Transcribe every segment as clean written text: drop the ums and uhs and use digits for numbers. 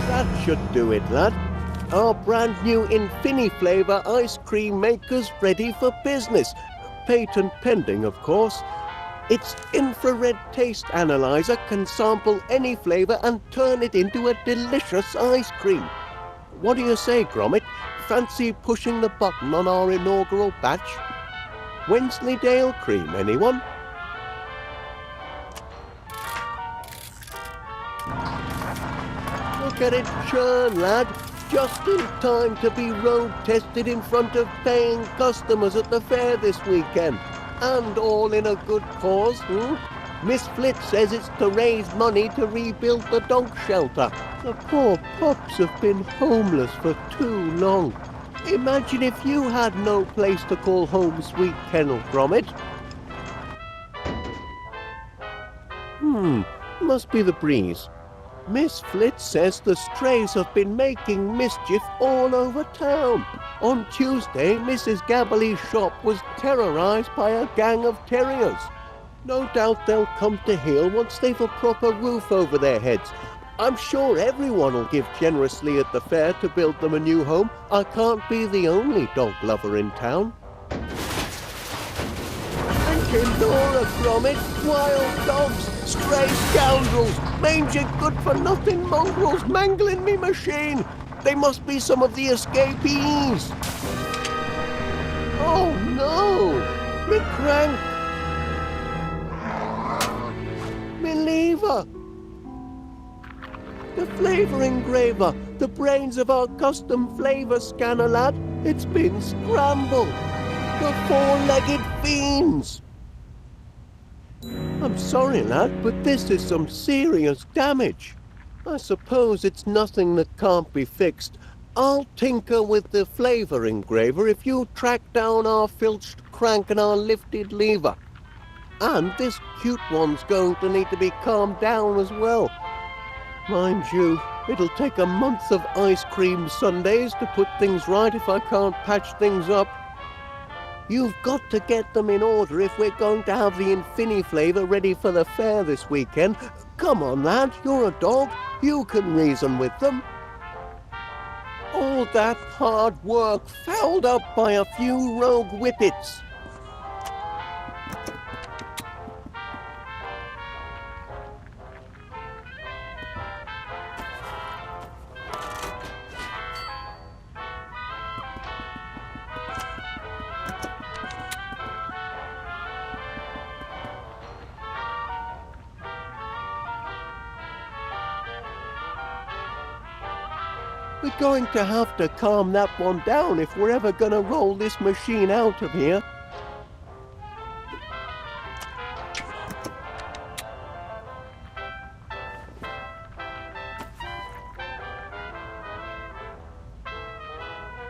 That should do it, lad. Our brand new Infini flavour ice cream maker's ready for business. Patent pending, of course. Its infrared taste analyzer can sample any flavour and turn it into a delicious ice cream. What do you say, Gromit? Fancy pushing the button on our inaugural batch? Wensleydale cream, anyone? Look at it churn, lad. Just in time to be road tested in front of paying customers at the fair this weekend. And all in a good cause, Miss Flitz says it's to raise money to rebuild the dog shelter. The poor pups have been homeless for too long. Imagine if you had no place to call home, sweet kennel, Gromit. Must be the breeze. Miss Flitz says the strays have been making mischief all over town. On Tuesday, Mrs. Gabberly's shop was terrorised by a gang of terriers. No doubt they'll come to heel once they've a proper roof over their heads. I'm sure everyone will give generously at the fair to build them a new home. I can't be the only dog lover in town. Laura, Gromit, wild dogs, stray scoundrels, mangy good-for-nothing mongrels mangling me machine. They must be some of the escapees. Oh no, me crank, me lever. The flavour engraver, the brains of our custom flavour scanner, lad. It's been scrambled. The four-legged fiends. I'm sorry, lad, but this is some serious damage. I suppose it's nothing that can't be fixed. I'll tinker with the flavour engraver if you track down our filched crank and our lifted lever. And this cute one's going to need to be calmed down as well. Mind you, it'll take a month of ice cream sundaes to put things right if I can't patch things up. You've got to get them in order if we're going to have the Infini flavour ready for the fair this weekend. Come on, lad, you're a dog. You can reason with them. All that hard work fouled up by a few rogue whippets. We're going to have to calm that one down if we're ever going to roll this machine out of here.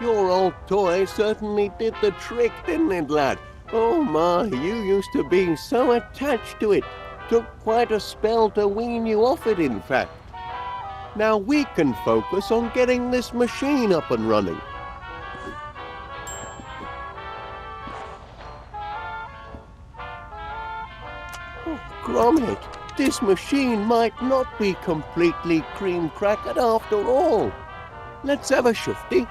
Your old toy certainly did the trick, didn't it, lad? Oh my, you used to be so attached to it. Took quite a spell to wean you off it, in fact. Now we can focus on getting this machine up and running. Oh, Gromit, this machine might not be completely cream-crackered after all. Let's have a shufty.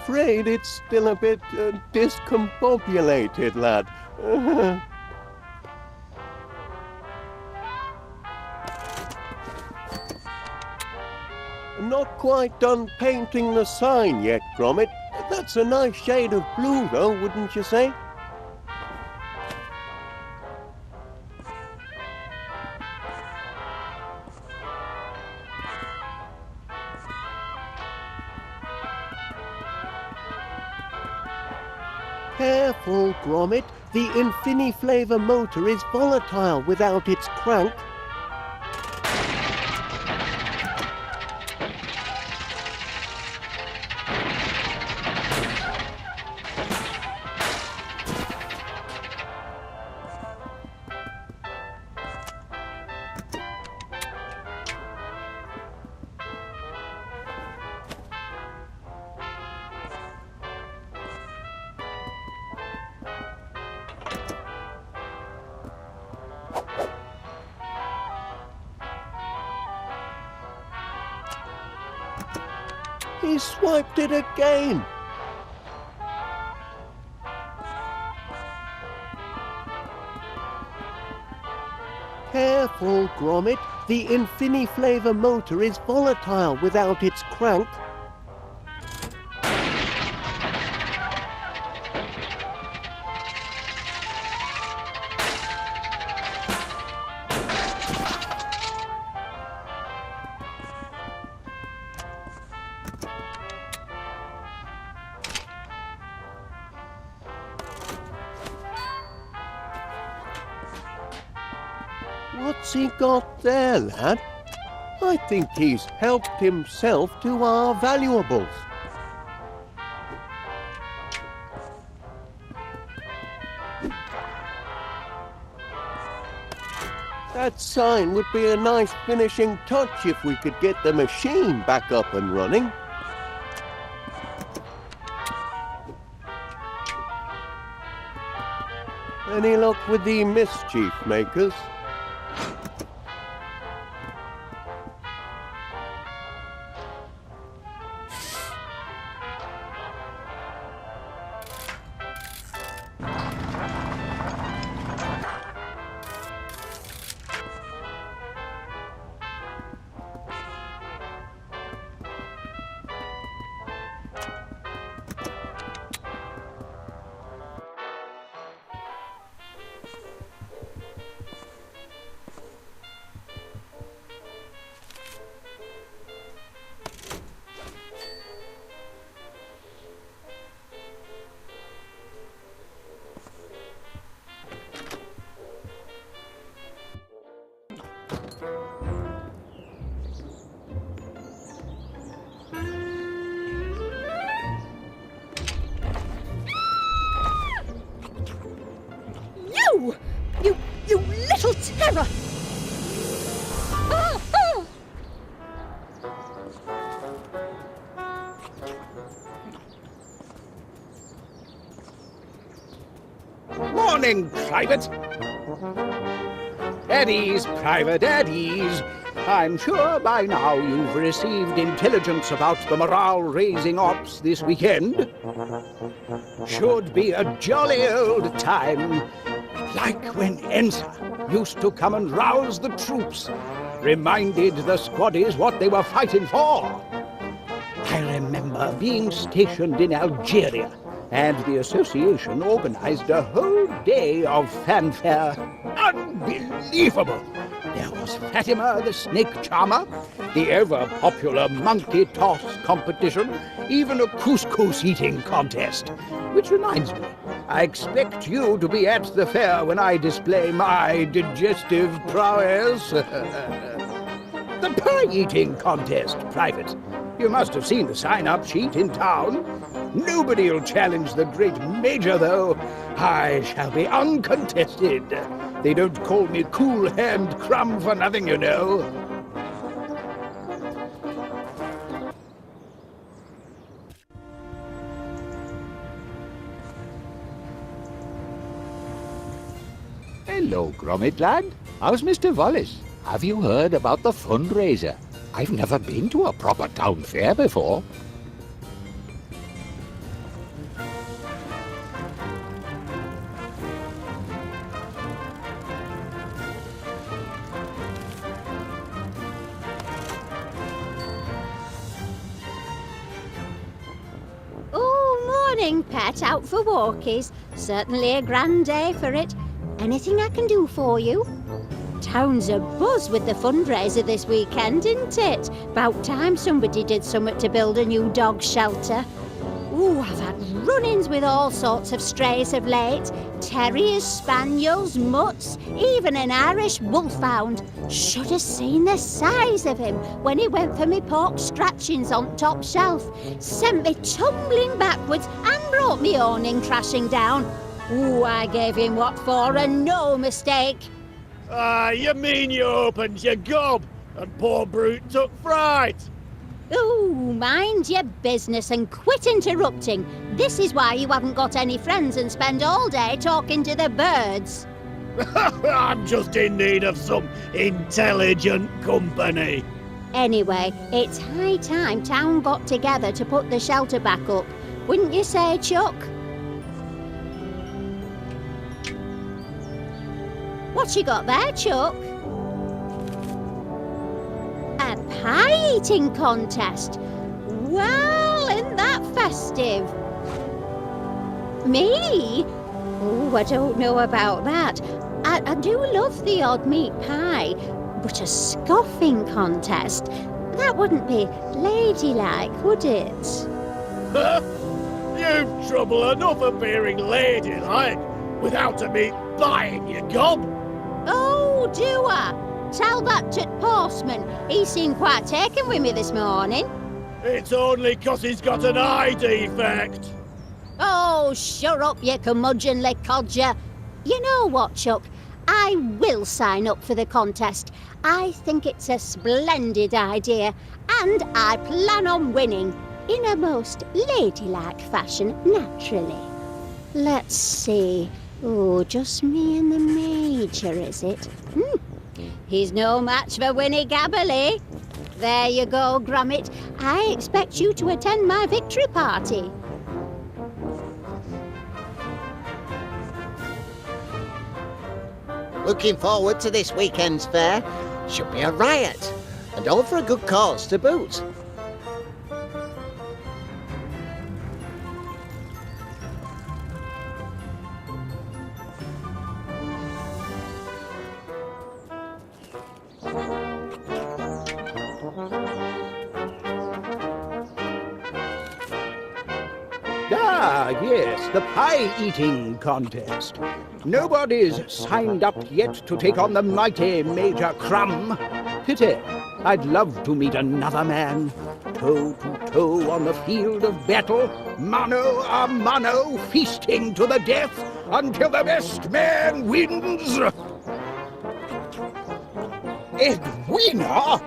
Afraid it's still a bit discombobulated, lad. Not quite done painting the sign yet, Gromit. That's a nice shade of blue, though, wouldn't you say? Careful, Gromit. The Infini-Flavor motor is volatile without its crank. He swiped it again. Careful, Gromit. The Infini-Flavor motor is volatile without its crank. What's he got there, lad? I think he's helped himself to our valuables. That sign would be a nice finishing touch if we could get the machine back up and running. Any luck with the mischief makers? You little terror! Ah, ah. Morning, Private. At ease, Private, at ease. I'm sure by now you've received intelligence about the morale-raising ops this weekend. Should be a jolly old time, like when Ensa used to come and rouse the troops, reminded the squaddies what they were fighting for. I remember being stationed in Algeria, and the association organized a whole day of fanfare. Unbelievable! There was Fatima the Snake Charmer, the ever-popular monkey toss competition, even a couscous eating contest. Which reminds me, I expect you to be at the fair when I display my digestive prowess. The pie-eating contest, Private. You must have seen the sign-up sheet in town. Nobody'll challenge the great Major, though. I shall be uncontested. They don't call me Cool Hand Crumb for nothing, you know. Hello, Gromit lad. How's Mr. Wallace? Have you heard about the fundraiser? I've never been to a proper town fair before. Oh, morning, Pet. Out for walkies. Certainly a grand day for it. Anything I can do for you? Town's abuzz with the fundraiser this weekend, isn't it? About time somebody did something to build a new dog shelter. Ooh, I've had run-ins with all sorts of strays of late. Terriers, spaniels, mutts, even an Irish wolfhound. Should have seen the size of him when he went for me pork scratchings on top shelf. Sent me tumbling backwards and brought me awning crashing down. Ooh, I gave him what for, and no mistake. You mean you opened your gob and poor brute took fright? Ooh, mind your business and quit interrupting. This is why you haven't got any friends and spend all day talking to the birds. I'm just in need of some intelligent company. Anyway, it's high time town got together to put the shelter back up. Wouldn't you say, Chuck? What you got there, Chuck? A pie-eating contest. Well, isn't that festive? Me? Oh, I don't know about that. I do love the odd meat pie, but a scoffing contest, that wouldn't be ladylike, would it? You've trouble enough appearing ladylike without a me buying your gob. Oh, do I? Tell that to Postman. He seemed quite taken with me this morning. It's only 'cause he's got an eye defect. Oh, shut up, you curmudgeonly codger. You know what, Chuck? I will sign up for the contest. I think it's a splendid idea, and I plan on winning in a most ladylike fashion, naturally. Let's see. Oh, just me and the Major, is it? He's no match for Winnie Gabberley. There you go, Gromit. I expect you to attend my victory party. Looking forward to this weekend's fair. Should be a riot, and all for a good cause to boot. Ah, yes, the pie-eating contest. Nobody's signed up yet to take on the mighty Major Crumb. Pity. I'd love to meet another man. Toe to toe on the field of battle, mano a mano, feasting to the death until the best man wins. Edwina?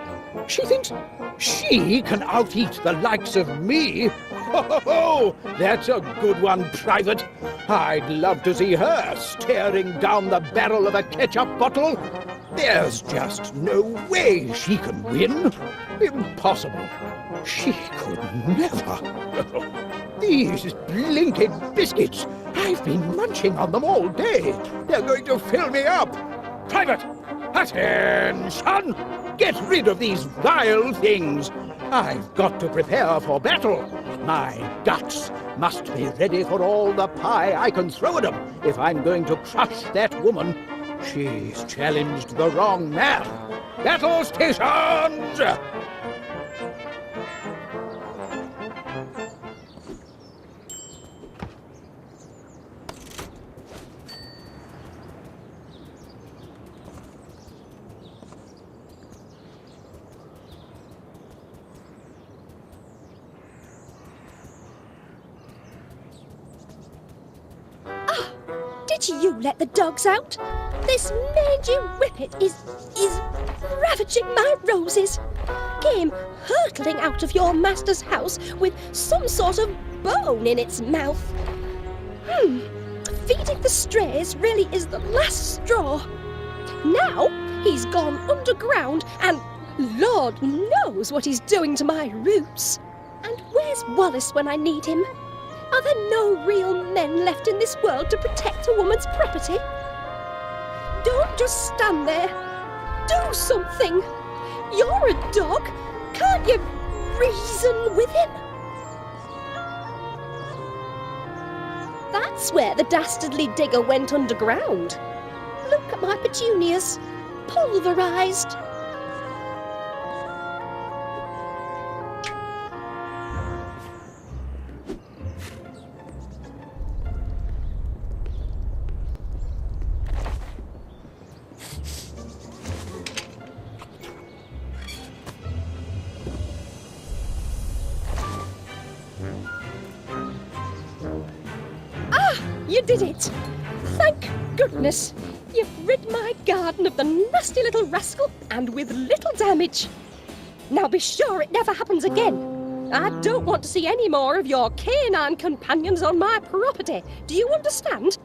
She thinks she can out-eat the likes of me? Oh, that's a good one, Private. I'd love to see her staring down the barrel of a ketchup bottle. There's just no way she can win. Impossible. She could never. These blinking biscuits, I've been munching on them all day. They're going to fill me up. Private, attention! Get rid of these vile things. I've got to prepare for battle. My guts must be ready for all the pie I can throw at them if I'm going to crush that woman. She's challenged the wrong man. Battle stations! Did you let the dogs out? This mangy whippet is ravaging my roses. Came hurtling out of your master's house with some sort of bone in its mouth. Feeding the strays really is the last straw. Now he's gone underground and Lord knows what he's doing to my roots. And where's Wallace when I need him? Are there no real men left in this world to protect a woman's property? Don't just stand there. Do something. You're a dog. Can't you reason with him? That's where the dastardly digger went underground. Look at my petunias. Pulverized. You did it! Thank goodness! You've rid my garden of the nasty little rascal, and with little damage. Now be sure it never happens again. I don't want to see any more of your canine companions on my property. Do you understand?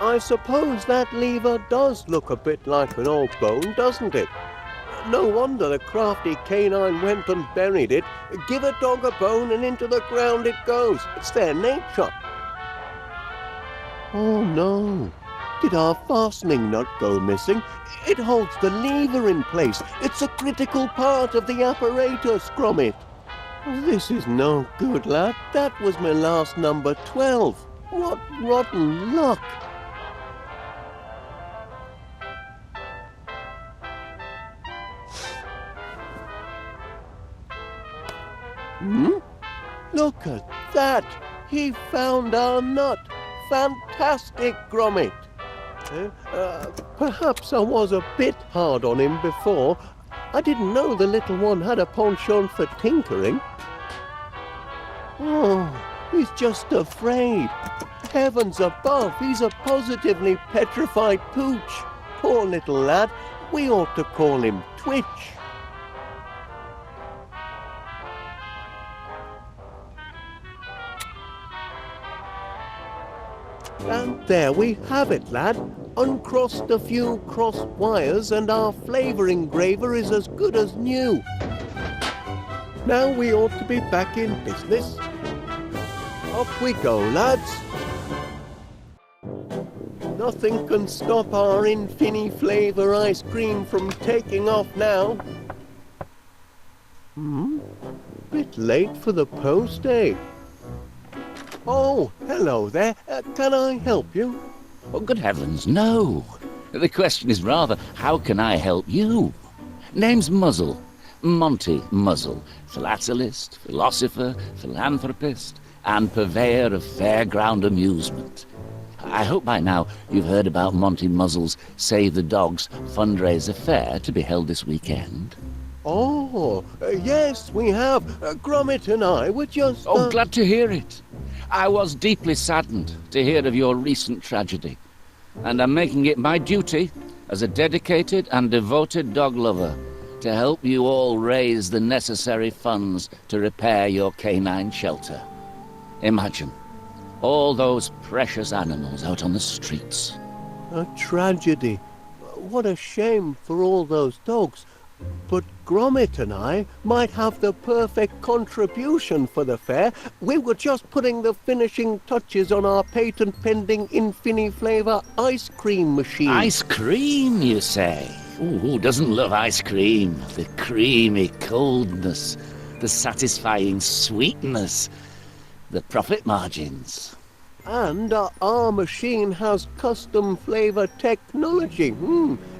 I suppose that lever does look a bit like an old bone, doesn't it? No wonder the crafty canine went and buried it. Give a dog a bone and into the ground it goes. It's their nature. Oh no. Did our fastening nut go missing? It holds the lever in place. It's a critical part of the apparatus, Gromit. This is no good, lad. That was my last number 12. What rotten luck. Look at that! He found our nut! Fantastic, Gromit! Perhaps I was a bit hard on him before. I didn't know the little one had a penchant for tinkering. Oh, he's just afraid. Heavens above, he's a positively petrified pooch. Poor little lad. We ought to call him Twitch. And there we have it, lad. Uncrossed a few crossed wires and our flavour engraver is as good as new. Now we ought to be back in business. Off we go, lads. Nothing can stop our Infini-flavour ice cream from taking off now. Bit late for the post, eh? Oh, hello there. Can I help you? Oh, good heavens, no. The question is rather, how can I help you? Name's Muzzle. Monty Muzzle. Philatelist, philosopher, philanthropist, and purveyor of fairground amusement. I hope by now you've heard about Monty Muzzle's Save the Dogs fundraiser fair to be held this weekend. Oh, yes, we have. Gromit and I were just... Oh, glad to hear it. I was deeply saddened to hear of your recent tragedy, and I'm making it my duty, as a dedicated and devoted dog lover, to help you all raise the necessary funds to repair your canine shelter. Imagine, all those precious animals out on the streets. A tragedy. What a shame for all those dogs. But Gromit and I might have the perfect contribution for the fair. We were just putting the finishing touches on our patent-pending Infini-flavour ice cream machine. Ice cream, you say? Ooh, who doesn't love ice cream? The creamy coldness, the satisfying sweetness, the profit margins. And our machine has custom flavour technology.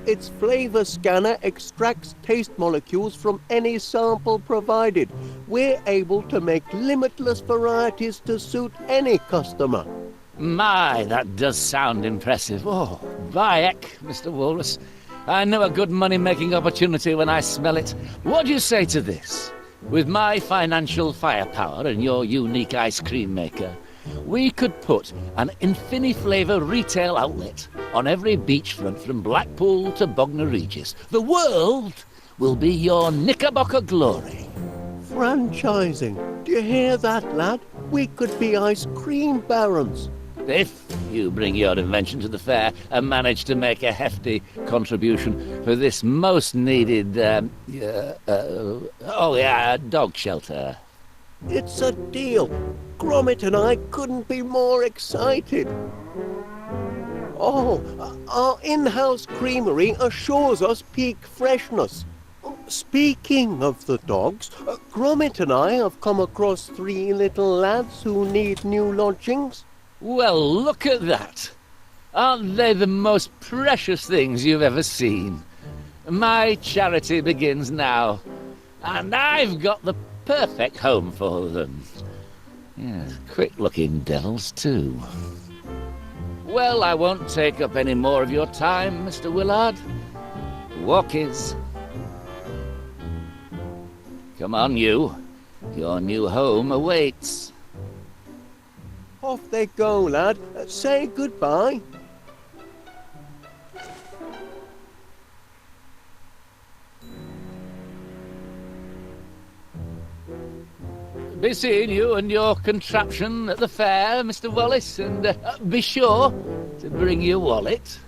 Its flavour scanner extracts taste molecules from any sample provided. We're able to make limitless varieties to suit any customer. My, that does sound impressive. Oh, by heck, Mr. Walrus. I know a good money-making opportunity when I smell it. What do you say to this? With my financial firepower and your unique ice cream maker, we could put an Infini-flavour retail outlet on every beachfront from Blackpool to Bognor Regis. The world will be your Knickerbocker glory. Franchising. Do you hear that, lad? We could be ice cream barons. If you bring your invention to the fair and manage to make a hefty contribution for this most needed, dog shelter. It's a deal. Gromit and I couldn't be more excited. Oh, our in-house creamery assures us peak freshness. Speaking of the dogs, Gromit and I have come across 3 little lads who need new lodgings. Well, look at that. Aren't they the most precious things you've ever seen? My charity begins now, and I've got the perfect home for them. Yes, quick-looking devils, too. Well, I won't take up any more of your time, Mr. Willard. Walkies. Come on, you. Your new home awaits. Off they go, lad. Say goodbye. Be seeing you and your contraption at the fair, Mr. Wallace, and be sure to bring your wallet.